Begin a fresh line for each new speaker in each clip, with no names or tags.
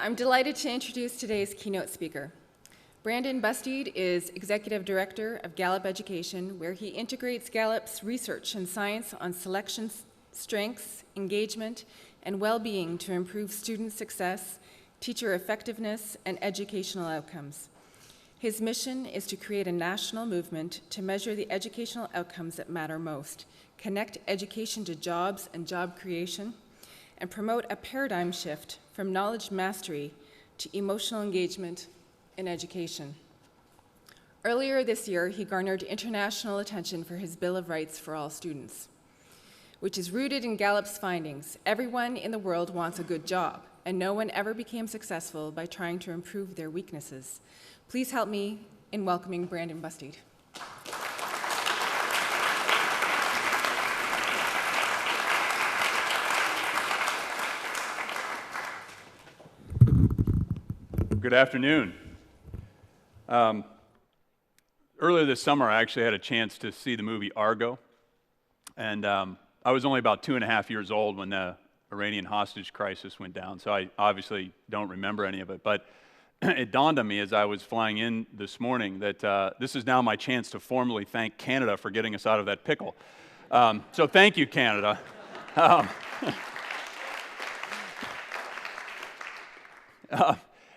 I'm delighted to introduce today's keynote speaker. Brandon Busteed is Executive Director of Gallup Education, where he integrates Gallup's research and science on selection strengths, engagement, and well-being to improve student success, teacher effectiveness, and educational outcomes. His mission is to create a national movement to measure the educational outcomes that matter most, connect education to jobs and job creation, and promote a paradigm shift from knowledge mastery to emotional engagement in education. Earlier this year, he garnered international attention for his Bill of Rights for all students, which is rooted in Gallup's findings. Everyone in the world wants a good job, and no one ever became successful by trying to improve their weaknesses. Please help me in welcoming Brandon Busteed.
Good afternoon. Earlier this summer, I actually had a chance to see the movie Argo, and I was only about 2.5 years old when the Iranian hostage crisis went down, so I obviously don't remember any of it, but it dawned on me as I was flying in this morning that this is now my chance to formally thank Canada for getting us out of that pickle. So thank you, Canada.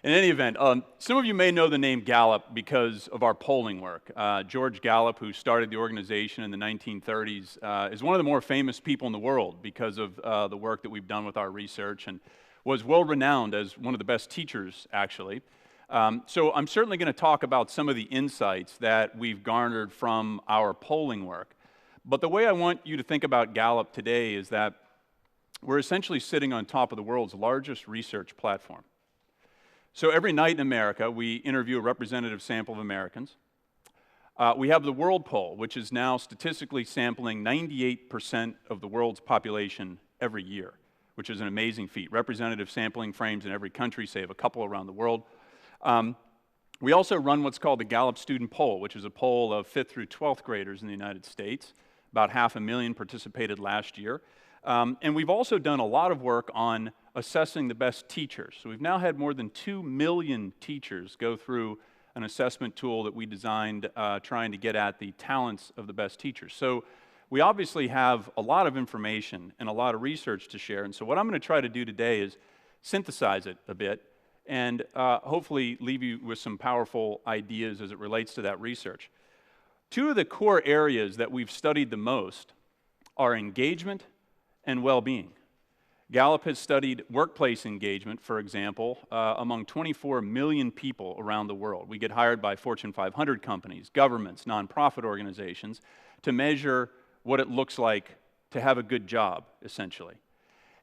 In any event, some of you may know the name Gallup because of our polling work. George Gallup, who started the organization in the 1930s, is one of the more famous people in the world because of the work that we've done with our research, and was well-renowned as one of the best teachers, actually. So I'm certainly going to talk about some of the insights that we've garnered from our polling work. But the way I want you to think about Gallup today is that we're essentially sitting on top of the world's largest research platform. So every night in America, we interview a representative sample of Americans. We have the World Poll, which is now statistically sampling 98% of the world's population every year, which is an amazing feat. Representative sampling frames in every country, save a couple around the world. We also run what's called the Gallup Student Poll, which is a poll of 5th through 12th graders in the United States. About 500,000 participated last year. And we've also done a lot of work on assessing the best teachers. So we've now had more than 2 million teachers go through an assessment tool that we designed trying to get at the talents of the best teachers. So we obviously have a lot of information and a lot of research to share. And so what I'm going to try to do today is synthesize it a bit and hopefully leave you with some powerful ideas as it relates to that research. Two of the core areas that we've studied the most are engagement and well-being. Gallup has studied workplace engagement, for example, among 24 million people around the world. We get hired by Fortune 500 companies, governments, nonprofit organizations to measure what it looks like to have a good job, essentially.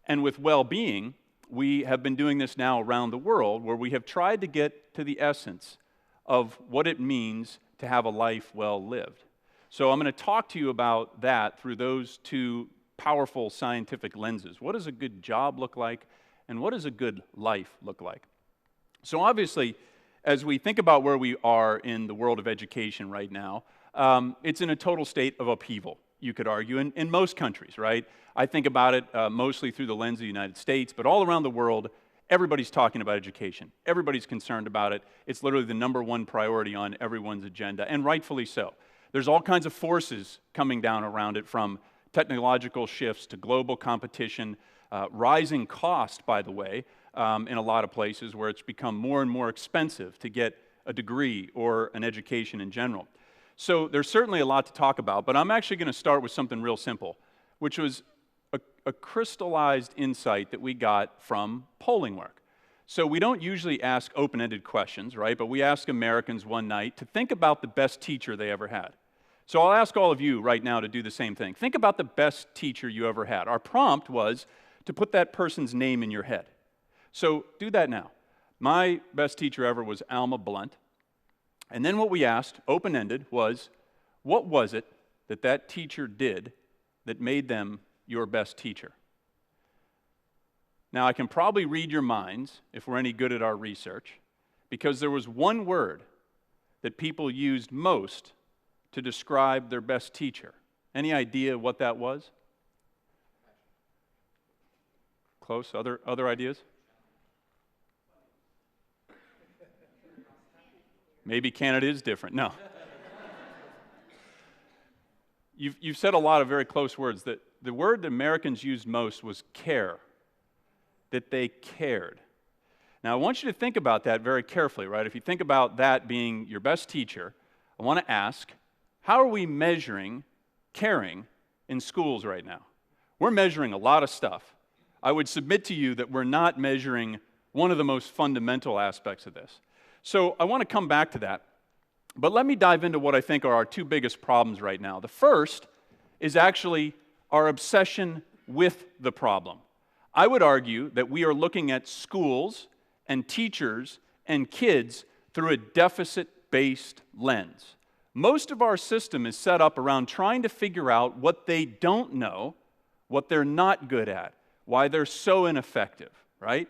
And with well-being, we have been doing this now around the world, where we have tried to get to the essence of what it means to have a life well lived. So I'm going to talk to you about that through those two powerful scientific lenses. What does a good job look like, and what does a good life look like? So obviously, as we think about where we are in the world of education right now, it's in a total state of upheaval, you could argue, in most countries, right? I think about it mostly through the lens of the United States, but all around the world, everybody's talking about education. Everybody's concerned about it. It's literally the #1 priority on everyone's agenda, and rightfully so. There's all kinds of forces coming down around it, from technological shifts to global competition, rising cost, by the way, in a lot of places where it's become more and more expensive to get a degree or an education in general. So there's certainly a lot to talk about, but I'm actually going to start with something real simple, which was a crystallized insight that we got from polling work. So we don't usually ask open-ended questions, right? But we ask Americans one night to think about the best teacher they ever had. So I'll ask all of you right now to do the same thing. Think about the best teacher you ever had. Our prompt was to put that person's name in your head. So do that now. My best teacher ever was Alma Blunt. And then what we asked, open-ended, was what was it that that teacher did that made them your best teacher? Now, I can probably read your minds if we're any good at our research, because there was one word that people used most to describe their best teacher. Any idea what that was? Close? Other ideas? Maybe Canada is different. No. You've said a lot of very close words. That the word that Americans used most was care, that they cared. Now, I want you to think about that very carefully, right? If you think about that being your best teacher, I want to ask, how are we measuring caring in schools right now? We're measuring a lot of stuff. I would submit to you that we're not measuring one of the most fundamental aspects of this. So I want to come back to that. But let me dive into what I think are our two biggest problems right now. The first is actually our obsession with the problem. I would argue that we are looking at schools and teachers and kids through a deficit-based lens. Most of our system is set up around trying to figure out what they don't know, what they're not good at, why they're so ineffective, right?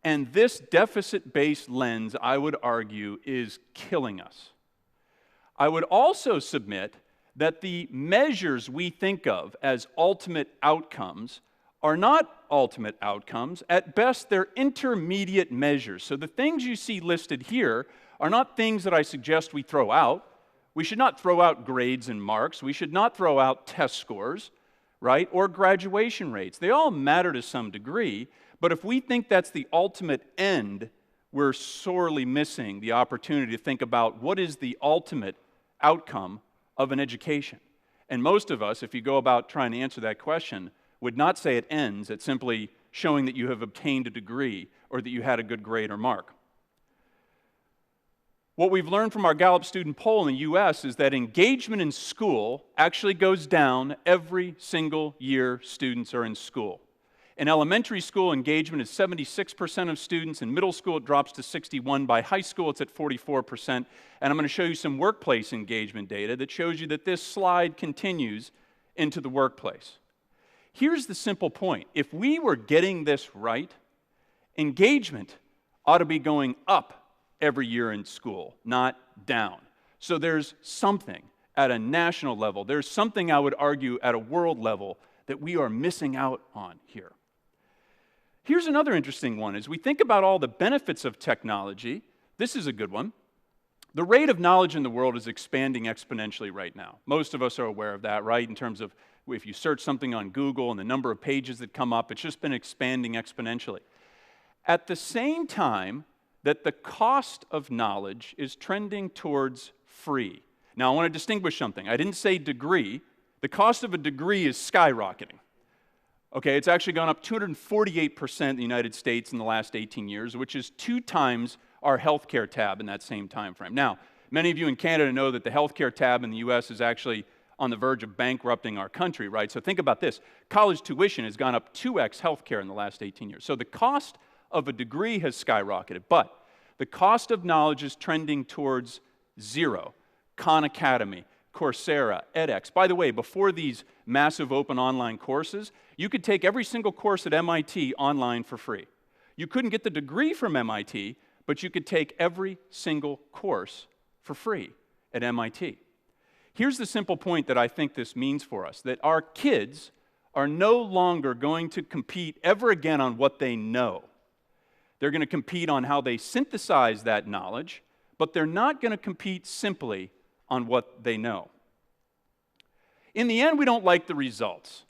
And this deficit-based lens, I would argue, is killing us. I would also submit that the measures we think of as ultimate outcomes are not ultimate outcomes. At best, they're intermediate measures. So the things you see listed here are not things that I suggest we throw out. We should not throw out grades and marks. We should not throw out test scores, right, or graduation rates. They all matter to some degree, but if we think that's the ultimate end, we're sorely missing the opportunity to think about what is the ultimate outcome of an education. And most of us, if you go about trying to answer that question, would not say it ends at simply showing that you have obtained a degree or that you had a good grade or mark. What we've learned from our Gallup student poll in the U.S. is that engagement in school actually goes down every single year students are in school. In elementary school, engagement is 76% of students. In middle school, it drops to 61%. By high school, it's at 44%. And I'm going to show you some workplace engagement data that shows you that this slide continues into the workplace. Here's the simple point. If we were getting this right, engagement ought to be going up every year in school, not down. So there's something at a national level, there's something I would argue at a world level that we are missing out on here. Here's another interesting one. As we think about all the benefits of technology, this is a good one. The rate of knowledge in the world is expanding exponentially right now. Most of us are aware of that, right? In terms of if you search something on Google and the number of pages that come up, it's just been expanding exponentially. At the same time that the cost of knowledge is trending towards free. Now, I want to distinguish something. I didn't say degree. The cost of a degree is skyrocketing. Okay, it's actually gone up 248% in the United States in the last 18 years, which is 2 times our healthcare tab in that same time frame. Now, many of you in Canada know that the healthcare tab in the U.S. is actually on the verge of bankrupting our country, right? So think about this. College tuition has gone up 2x healthcare in the last 18 years. So the cost of a degree has skyrocketed, but the cost of knowledge is trending towards zero. Khan Academy, Coursera, edX. By the way, before these massive open online courses, you could take every single course at MIT online for free. You couldn't get the degree from MIT, but you could take every single course for free at MIT. Here's the simple point that I think this means for us, that our kids are no longer going to compete ever again on what they know. They're going to compete on how they synthesize that knowledge, but they're not going to compete simply on what they know. In the end, we don't like the results.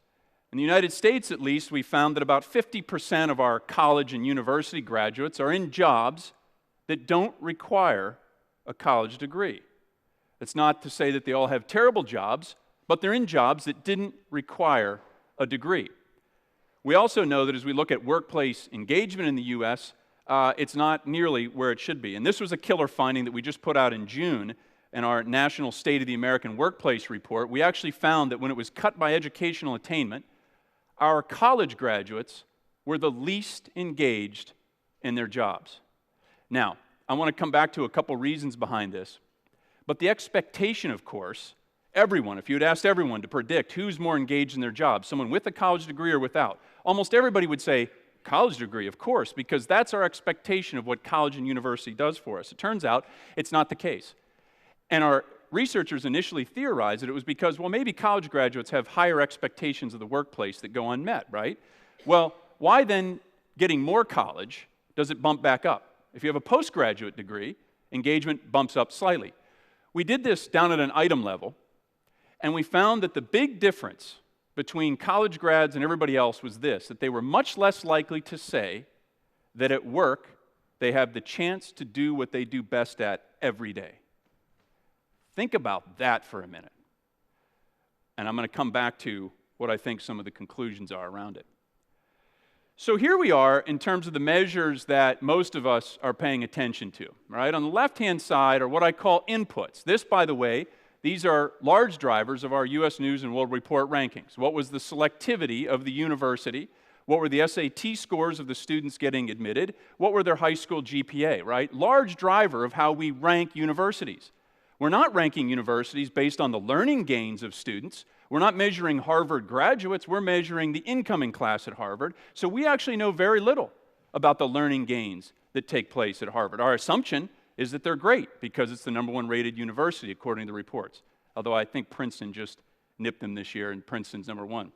In the United States, at least, we found that about 50% of our college and university graduates are in jobs that don't require a college degree. That's not to say that they all have terrible jobs, but they're in jobs that didn't require a degree. We also know that as we look at workplace engagement in the U.S., it's not nearly where it should be. And this was a killer finding that we just put out in June in our National State of the American Workplace report. We actually found that when it was cut by educational attainment, our college graduates were the least engaged in their jobs. Now, I want to come back to a couple reasons behind this. But the expectation, of course, everyone, if you had asked everyone to predict who's more engaged in their job, someone with a college degree or without, almost everybody would say, college degree, of course, because that's our expectation of what college and university does for us. It turns out it's not the case. And our researchers initially theorized that it was because, well, maybe college graduates have higher expectations of the workplace that go unmet, right? Well, why then, getting more college, does it bump back up? If you have a postgraduate degree, engagement bumps up slightly. We did this down at an item level, and we found that the big difference between college grads and everybody else was this, that they were much less likely to say that at work they have the chance to do what they do best at every day. Think about that for a minute. And I'm going to come back to what I think some of the conclusions are around it. So here we are in terms of the measures that most of us are paying attention to, right? On the left-hand side are what I call inputs. This, by the way, these are large drivers of our U.S. News and World Report rankings. What was the selectivity of the university? What were the SAT scores of the students getting admitted? What were their high school GPA, right? Large driver of how we rank universities. We're not ranking universities based on the learning gains of students. We're not measuring Harvard graduates. We're measuring the incoming class at Harvard. So we actually know very little about the learning gains that take place at Harvard. Our assumption is that they're great because it's the #1 rated university according to the reports. Although I think Princeton just nipped them this year and Princeton's #1.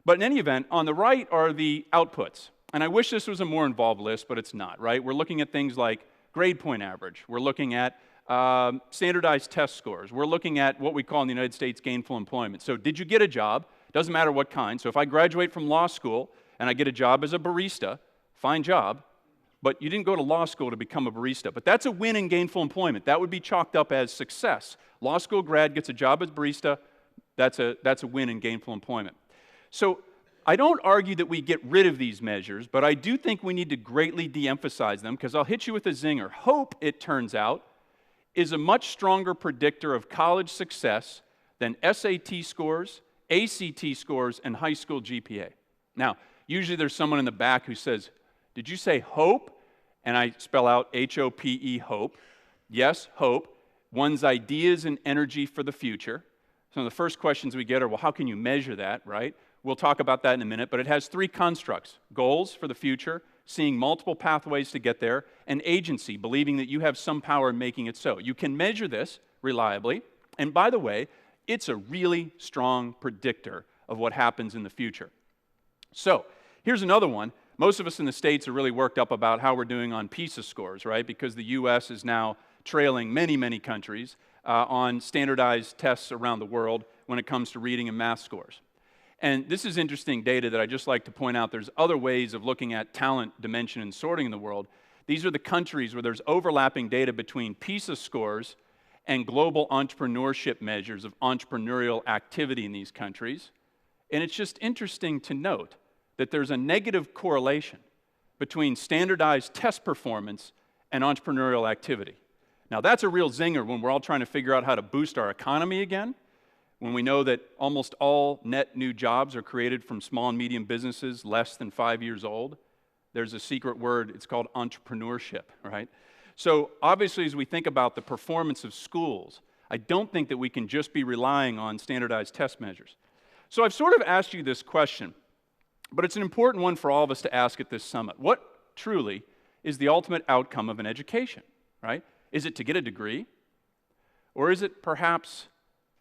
But in any event, on the right are the outputs. And I wish this was a more involved list, but it's not, right? We're looking at things like grade point average. We're looking at standardized test scores. We're looking at what we call in the United States gainful employment. So did you get a job? Doesn't matter what kind. So if I graduate from law school and I get a job as a barista, fine job, but you didn't go to law school to become a barista. But that's a win in gainful employment. That would be chalked up as success. Law school grad gets a job as barista, that's a win in gainful employment. So I don't argue that we get rid of these measures, but I do think we need to greatly de-emphasize them because I'll hit you with a zinger. Hope, it turns out, is a much stronger predictor of college success than SAT scores, ACT scores, and high school GPA. Now, usually there's someone in the back who says, did you say hope? And I spell out H-O-P-E, hope. Yes, hope. One's ideas and energy for the future. Some of the first questions we get are, well, how can you measure that, right? We'll talk about that in a minute, but it has 3 constructs: goals for the future, seeing multiple pathways to get there, and agency, believing that you have some power in making it so. You can measure this reliably, and by the way, it's a really strong predictor of what happens in the future. So, here's another one. Most of us in the States are really worked up about how we're doing on PISA scores, right? Because the U.S. is now trailing many, many countries on standardized tests around the world when it comes to reading and math scores. And this is interesting data that I just like to point out. There's other ways of looking at talent, dimension, and sorting in the world. These are the countries where there's overlapping data between PISA scores and global entrepreneurship measures of entrepreneurial activity in these countries. And it's just interesting to note that there's a negative correlation between standardized test performance and entrepreneurial activity. Now, that's a real zinger when we're all trying to figure out how to boost our economy again, when we know that almost all net new jobs are created from small and medium businesses less than 5 years old. There's a secret word, it's called entrepreneurship, right? So obviously, as we think about the performance of schools, I don't think that we can just be relying on standardized test measures. So I've sort of asked you this question, but it's an important one for all of us to ask at this summit. What truly is the ultimate outcome of an education, right? Is it to get a degree? Or is it perhaps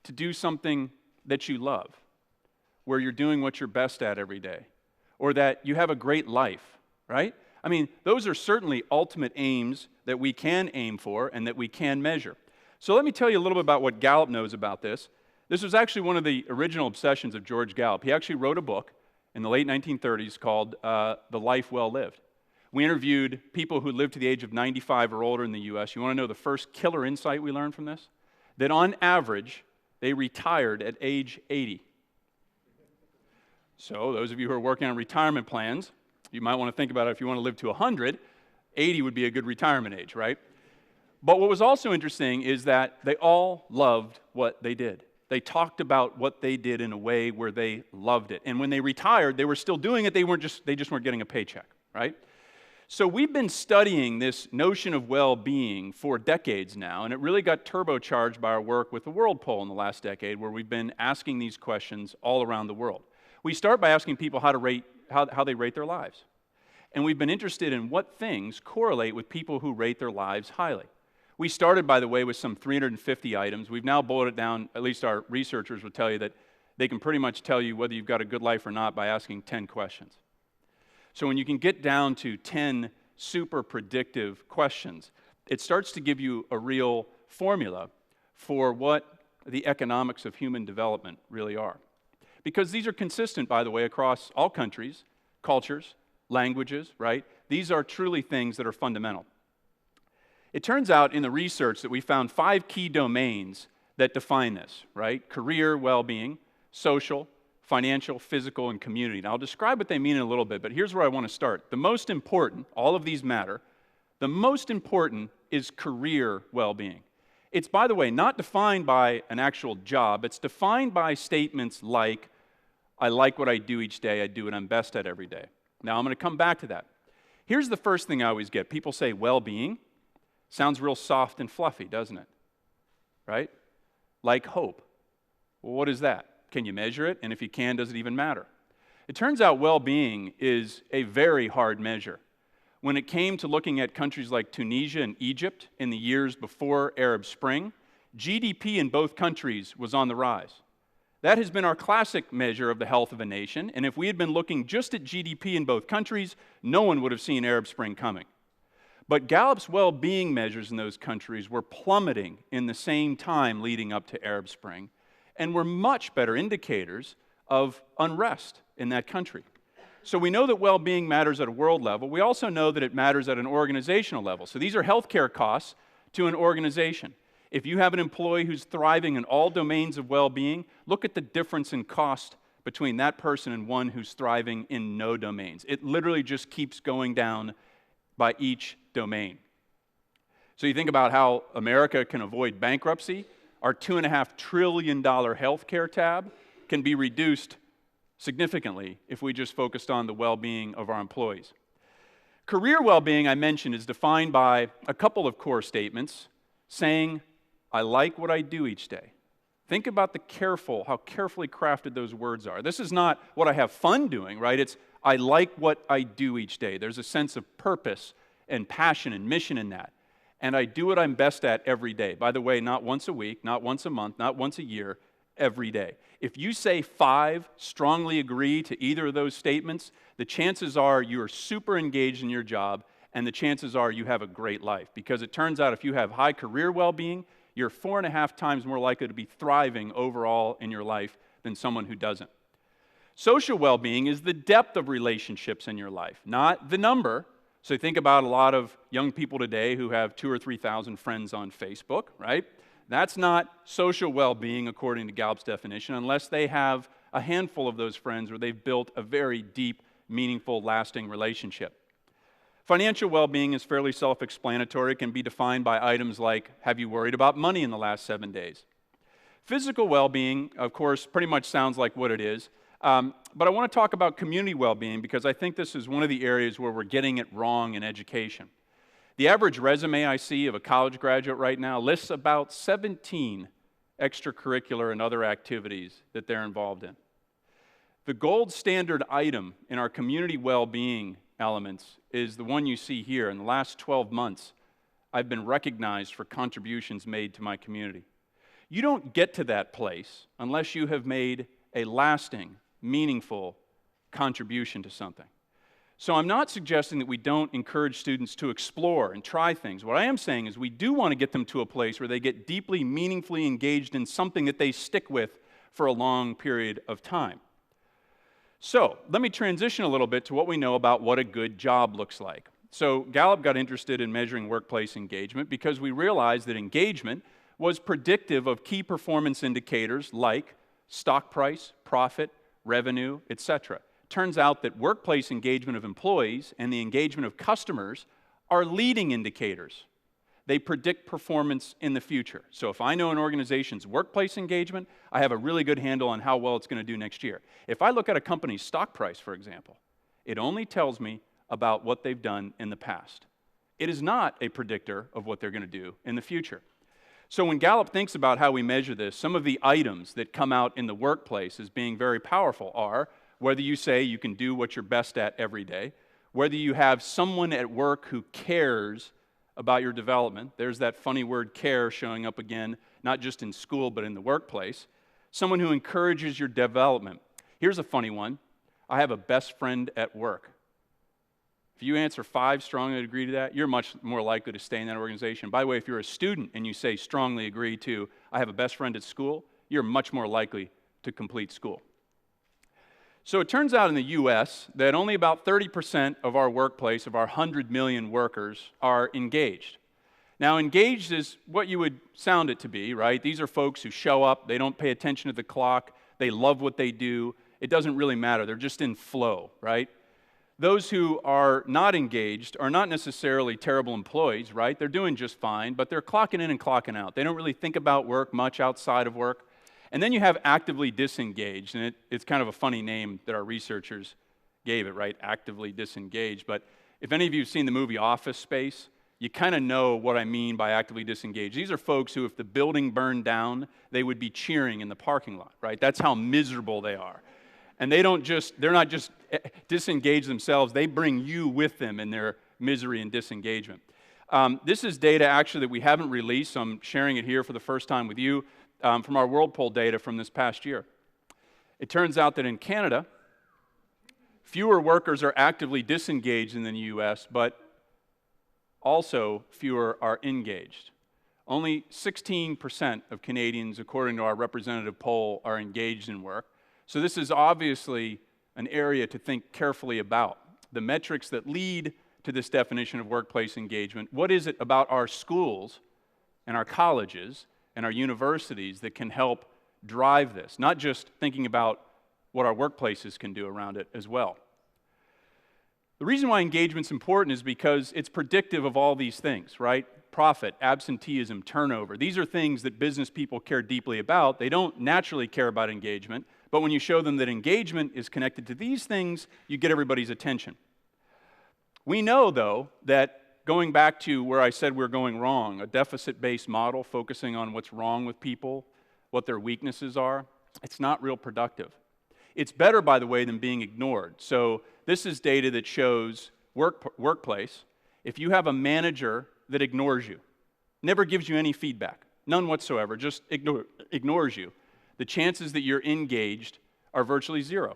to do something that you love, where you're doing what you're best at every day, or that you have a great life, right? I mean, those are certainly ultimate aims that we can aim for and that we can measure. So let me tell you a little bit about what Gallup knows about this. This was actually one of the original obsessions of George Gallup. He actually wrote a book in the late 1930s called The Life Well Lived. We interviewed people who lived to the age of 95 or older in the U.S. You want to know the first killer insight we learned from this? That on average, they retired at age 80. So those of you who are working on retirement plans, you might want to think about it. If you want to live to 100, 80 would be a good retirement age, right? But what was also interesting is that they all loved what they did. They talked about what they did in a way where they loved it. And when they retired, they were still doing it. They just weren't getting a paycheck, right? So we've been studying this notion of well-being for decades now, and it really got turbocharged by our work with the World Poll in the last decade, where we've been asking these questions all around the world. We start by asking people how they rate their lives. And we've been interested in what things correlate with people who rate their lives highly. We started, by the way, with some 350 items. We've now boiled it down, at least our researchers will tell you that they can pretty much tell you whether you've got a good life or not by asking 10 questions. So when you can get down to 10 super predictive questions, it starts to give you a real formula for what the economics of human development really are. Because these are consistent, by the way, across all countries, cultures, languages, right? These are truly things that are fundamental. It turns out in the research that we found 5 key domains that define this, right? Career well-being, social, financial, physical, and community. Now, I'll describe what they mean in a little bit, but here's where I want to start. The most important, all of these matter, the most important is career well-being. It's, by the way, not defined by an actual job. It's defined by statements like, I like what I do each day, I do what I'm best at every day. Now, I'm going to come back to that. Here's the first thing I always get. People say well-being. Sounds real soft and fluffy, doesn't it? Right? Like hope. Well, what is that? Can you measure it? And if you can, does it even matter? It turns out well-being is a very hard measure. When it came to looking at countries like Tunisia and Egypt in the years before Arab Spring, GDP in both countries was on the rise. That has been our classic measure of the health of a nation, and if we had been looking just at GDP in both countries, no one would have seen Arab Spring coming. But Gallup's well-being measures in those countries were plummeting in the same time leading up to Arab Spring, and were much better indicators of unrest in that country. So we know that well-being matters at a world level. We also know that it matters at an organizational level. So these are healthcare costs to an organization. If you have an employee who's thriving in all domains of well-being, look at the difference in cost between that person and one who's thriving in no domains. It literally just keeps going down by each domain. So you think about how America can avoid bankruptcy. Our $2.5 trillion healthcare tab can be reduced significantly if we just focused on the well-being of our employees. Career well-being, I mentioned, is defined by a couple of core statements saying, I like what I do each day. Think about how carefully crafted those words are. This is not what I have fun doing, right? It's I like what I do each day. There's a sense of purpose and passion and mission in that. And I do what I'm best at every day. By the way, not once a week, not once a month, not once a year, every day. If you say 5 strongly agree to either of those statements, the chances are you are super engaged in your job, and the chances are you have a great life. Because it turns out if you have high career well-being, you're 4.5 times more likely to be thriving overall in your life than someone who doesn't. Social well-being is the depth of relationships in your life, not the number. So think about a lot of young people today who have 2,000 or 3,000 friends on Facebook, right? That's not social well-being according to Gallup's definition unless they have a handful of those friends where they've built a very deep, meaningful, lasting relationship. Financial well-being is fairly self-explanatory. It can be defined by items like, have you worried about money in the last 7 days? Physical well-being, of course, pretty much sounds like what it is. But I want to talk about community well-being because I think this is one of the areas where we're getting it wrong in education. The average resume I see of a college graduate right now lists about 17 extracurricular and other activities that they're involved in. The gold standard item in our community well-being elements is the one you see here. In the last 12 months, I've been recognized for contributions made to my community. You don't get to that place unless you have made a lasting, meaningful contribution to something. So I'm not suggesting that we don't encourage students to explore and try things. What I am saying is we do want to get them to a place where they get deeply, meaningfully engaged in something that they stick with for a long period of time. So let me transition a little bit to what we know about what a good job looks like. So Gallup got interested in measuring workplace engagement because we realized that engagement was predictive of key performance indicators like stock price, profit, revenue, etc. Turns out that workplace engagement of employees and the engagement of customers are leading indicators. They predict performance in the future. So if I know an organization's workplace engagement, I have a really good handle on how well it's going to do next year. If I look at a company's stock price, for example, it only tells me about what they've done in the past. It is not a predictor of what they're going to do in the future. So when Gallup thinks about how we measure this, some of the items that come out in the workplace as being very powerful are whether you say you can do what you're best at every day, whether you have someone at work who cares about your development. There's that funny word care showing up again, not just in school, but in the workplace. Someone who encourages your development. Here's a funny one. I have a best friend at work. If you answer 5, strongly agree to that, you're much more likely to stay in that organization. By the way, if you're a student and you say strongly agree to, I have a best friend at school, you're much more likely to complete school. So it turns out in the US that only about 30% of our workplace, of our 100 million workers, are engaged. Now, engaged is what you would sound it to be, right? These are folks who show up, they don't pay attention to the clock, they love what they do, it doesn't really matter, they're just in flow, right? Those who are not engaged are not necessarily terrible employees, right? They're doing just fine, but they're clocking in and clocking out. They don't really think about work much outside of work. And then you have actively disengaged, and it's kind of a funny name that our researchers gave it, right? Actively disengaged. But if any of you have seen the movie Office Space, you kind of know what I mean by actively disengaged. These are folks who, if the building burned down, they would be cheering in the parking lot, right? That's how miserable they are. And they're not just disengaged themselves, they bring you with them in their misery and disengagement. This is data actually that we haven't released, so I'm sharing it here for the first time with you, from our World Poll data from this past year. It turns out that in Canada, fewer workers are actively disengaged than in the US, but also fewer are engaged. Only 16% of Canadians, according to our representative poll, are engaged in work. So this is obviously an area to think carefully about. The metrics that lead to this definition of workplace engagement, what is it about our schools and our colleges and our universities that can help drive this? Not just thinking about what our workplaces can do around it as well. The reason why engagement's important is because it's predictive of all these things, right? Profit, absenteeism, turnover. These are things that business people care deeply about. They don't naturally care about engagement, but when you show them that engagement is connected to these things, you get everybody's attention. We know, though, that going back to where I said we're going wrong, a deficit-based model focusing on what's wrong with people, what their weaknesses are, it's not real productive. It's better, by the way, than being ignored. So this is data that shows workplace. If you have a manager that ignores you, never gives you any feedback, none whatsoever, just ignores you, the chances that you're engaged are virtually zero.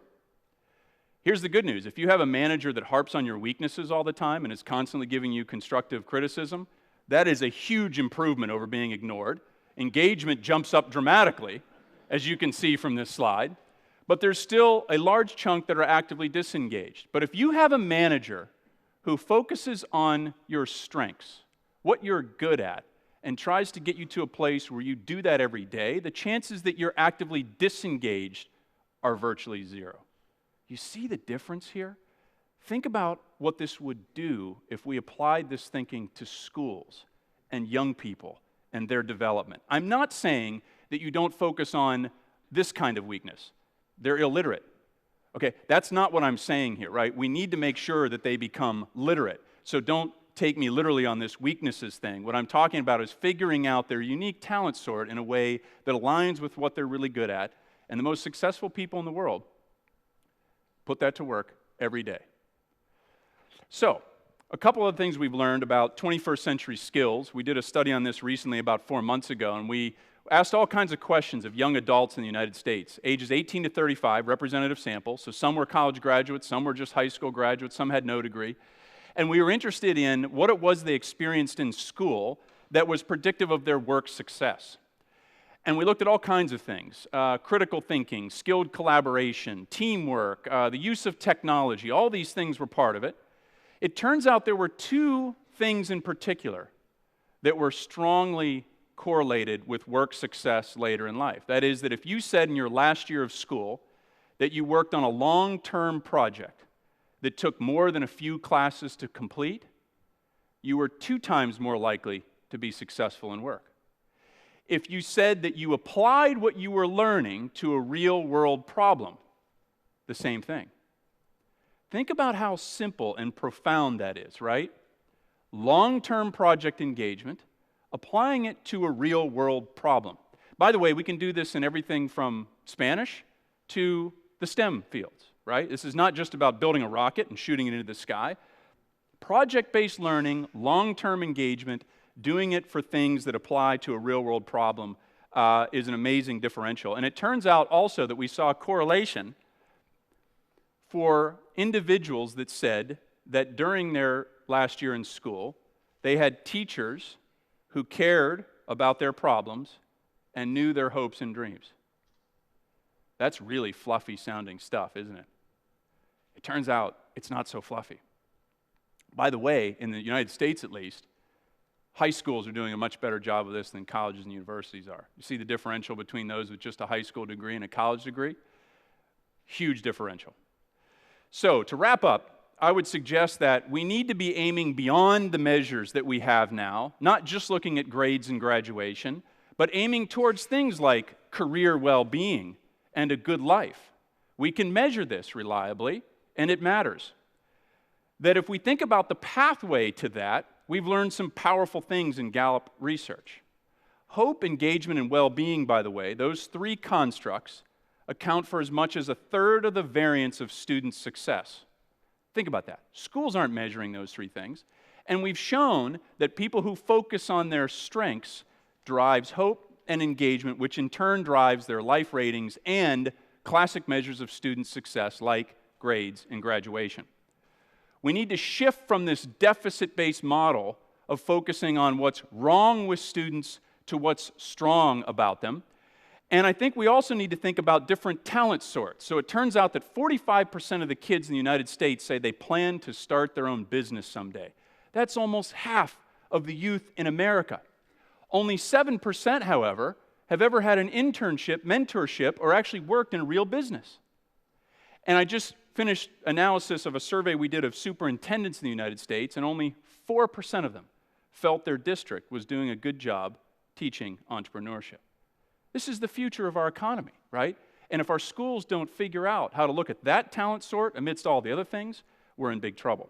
Here's the good news. If you have a manager that harps on your weaknesses all the time and is constantly giving you constructive criticism, that is a huge improvement over being ignored. Engagement jumps up dramatically, as you can see from this slide, but there's still a large chunk that are actively disengaged. But if you have a manager who focuses on your strengths, what you're good at, and tries to get you to a place where you do that every day, the chances that you're actively disengaged are virtually zero. You see the difference here? Think about what this would do if we applied this thinking to schools and young people and their development. I'm not saying that you don't focus on this kind of weakness. They're illiterate. Okay, that's not what I'm saying here, right? We need to make sure that they become literate. So don't take me literally on this weaknesses thing. What I'm talking about is figuring out their unique talent sort in a way that aligns with what they're really good at. And the most successful people in the world put that to work every day. So, a couple of things we've learned about 21st century skills. We did a study on this recently about 4 months ago, and we asked all kinds of questions of young adults in the United States, ages 18 to 35, representative sample. So some were college graduates, some were just high school graduates, some had no degree. And we were interested in what it was they experienced in school that was predictive of their work success. And we looked at all kinds of things, critical thinking, skilled collaboration, teamwork, the use of technology, all these things were part of it. It turns out there were 2 things in particular that were strongly correlated with work success later in life. That is, that if you said in your last year of school that you worked on a long-term project that took more than a few classes to complete, you were 2 times more likely to be successful in work. If you said that you applied what you were learning to a real-world problem, the same thing. Think about how simple and profound that is, right? Long-term project engagement, applying it to a real-world problem. By the way, we can do this in everything from Spanish to the STEM fields, right? This is not just about building a rocket and shooting it into the sky. Project-based learning, long-term engagement, doing it for things that apply to a real-world problem is an amazing differential. And it turns out also that we saw a correlation for individuals that said that during their last year in school, they had teachers who cared about their problems and knew their hopes and dreams. That's really fluffy sounding stuff, isn't it? It turns out it's not so fluffy. By the way, in the United States at least, high schools are doing a much better job of this than colleges and universities are. You see the differential between those with just a high school degree and a college degree? Huge differential. So, to wrap up, I would suggest that we need to be aiming beyond the measures that we have now, not just looking at grades and graduation, but aiming towards things like career well-being and a good life. We can measure this reliably, and it matters. That if we think about the pathway to that, we've learned some powerful things in Gallup research. Hope, engagement, and well-being, by the way, those three constructs account for as much as a third of the variance of student success. Think about that. Schools aren't measuring those three things. And we've shown that people who focus on their strengths drives hope and engagement, which in turn drives their life ratings and classic measures of student success like grades and graduation. We need to shift from this deficit-based model of focusing on what's wrong with students to what's strong about them. And I think we also need to think about different talent sorts. So it turns out that 45% of the kids in the United States say they plan to start their own business someday. That's almost half of the youth in America. Only 7%, however, have ever had an internship, mentorship, or actually worked in a real business. And I just finished analysis of a survey we did of superintendents in the United States, and only 4% of them felt their district was doing a good job teaching entrepreneurship. This is the future of our economy, right? And if our schools don't figure out how to look at that talent sort amidst all the other things, we're in big trouble.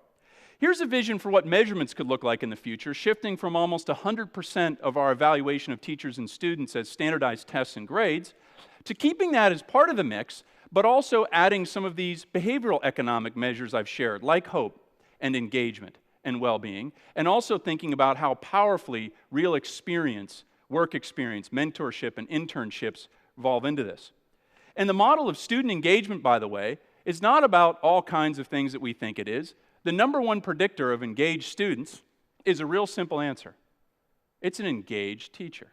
Here's a vision for what measurements could look like in the future, shifting from almost 100% of our evaluation of teachers and students as standardized tests and grades, to keeping that as part of the mix, but also adding some of these behavioral economic measures I've shared, like hope and engagement and well-being, and also thinking about how powerfully real experience, work experience, mentorship, and internships evolve into this. And the model of student engagement, by the way, is not about all kinds of things that we think it is. The number one predictor of engaged students is a real simple answer. It's an engaged teacher.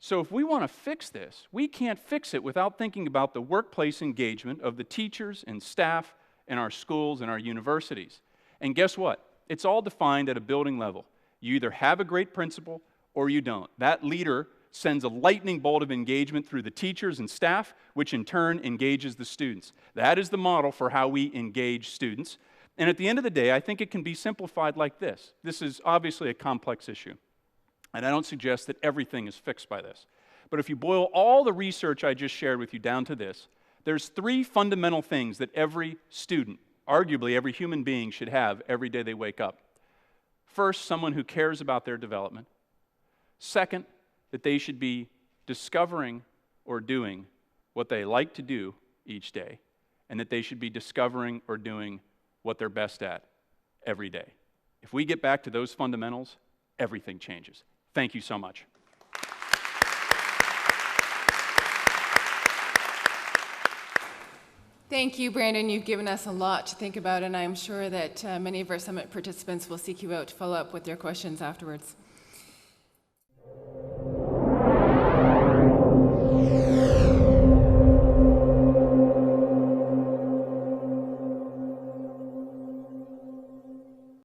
So if we want to fix this, we can't fix it without thinking about the workplace engagement of the teachers and staff in our schools and our universities. And guess what? It's all defined at a building level. You either have a great principal or you don't. That leader sends a lightning bolt of engagement through the teachers and staff, which in turn engages the students. That is the model for how we engage students. And at the end of the day, I think it can be simplified like this. This is obviously a complex issue, and I don't suggest that everything is fixed by this. But if you boil all the research I just shared with you down to this, there's three fundamental things that every student, arguably every human being, should have every day they wake up. First, someone who cares about their development. Second, that they should be discovering or doing what they like to do each day, and that they should be discovering or doing what they're best at every day. If we get back to those fundamentals, everything changes. Thank you so much.
Thank you, Brandon. You've given us a lot to think about, and I'm sure that many of our summit participants will seek you out to follow up with their questions afterwards.